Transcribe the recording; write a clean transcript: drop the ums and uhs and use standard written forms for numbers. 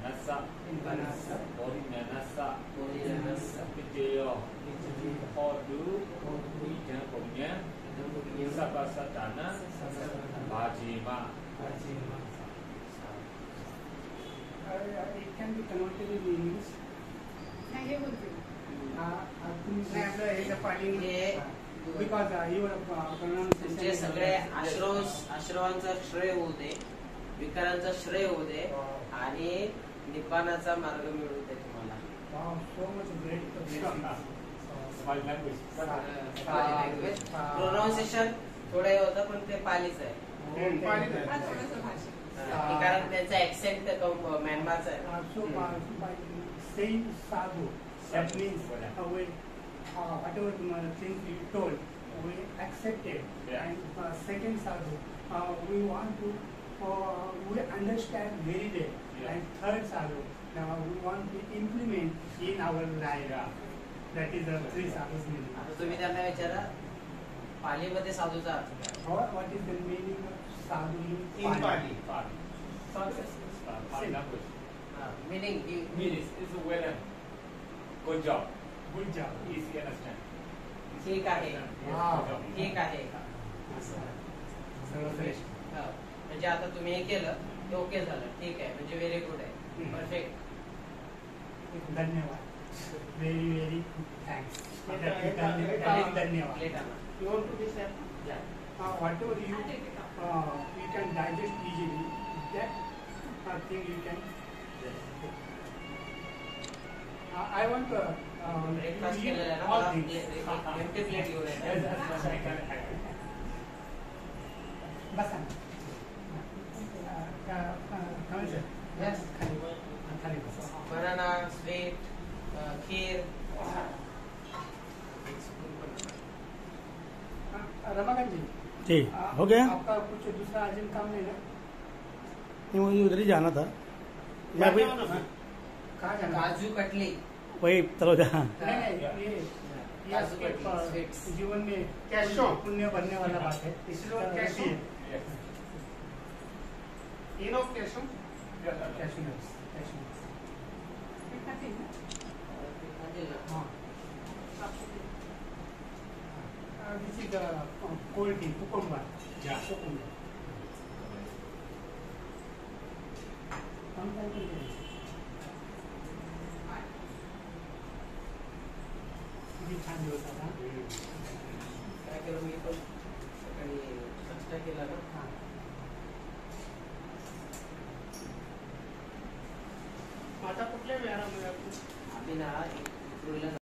Manasa, Orinanasa, Keceo, Hodu, Ijang punya, Sabasatana, Bajima. It can be converted in English. Because your तुमचे सगळे आश्रवांचा श्रेय होऊ दे, विकारांचा श्रेय होऊ दे आणि निब्बाणाचा मार्ग मिळू दे तुम्हाला. so much great language. Pronunciation थोडं हे होतं पण ते पालीच आहे. कारण त्यांचा ऍक्सेंट म्यानमारचा आहे. So by saying sadhu, that means whatever things you told, we accepted. And second sadhu, we want to we understand very well. And third sadhu, now we want to implement in our life. That is the three sadhus meaning. आता तुम्ही त्यांना विचारा पालीमध्ये साधूचा अर्थ काय? What is the meaning of sadhu in Pali? Meaning Means is well done. Good job. Good job. Easy understand. ठीक आहे, ठीक आहे. सर्वश्रेष्ठ. म्हणजे आता तुम्ही हे केलं ते ओके झालं, ठीक आहे, म्हणजे व्हेरी गुड आहे, परफेक्ट. धन्यवाद. Very very thanks. धन्यवाद. You want to be said? Yeah. Whatever you can digest easily, that thing you can. I want breakfast केलेला आहे ना, all मला things. एम्प्टी प्लेट घेऊन येते. बसा. खाली सर. Yes. खाली बसा. बनाना, स्वीट, खीर. रमाकांत जी, जी हो गया। आपका कुछ दूसरा अर्जेंट काम नहीं ना? नहीं, मुझे उधर ही जाना था। मैं अभी कहाँ जाना? काजू कटली. वही चलो जहाँ नहीं, ये काजू कटली, स्वीट्स. जीवन में पुण्य बनने वाला बात है। Cashew? Cashew nuts. This is the cold tea, cucumber. Yeah. Cucumber. किती छान दिवस आता. काय केलं मी पण सकाळी नाश्ता केला ना. आता कुठल्या वेळामध्ये आम्ही ना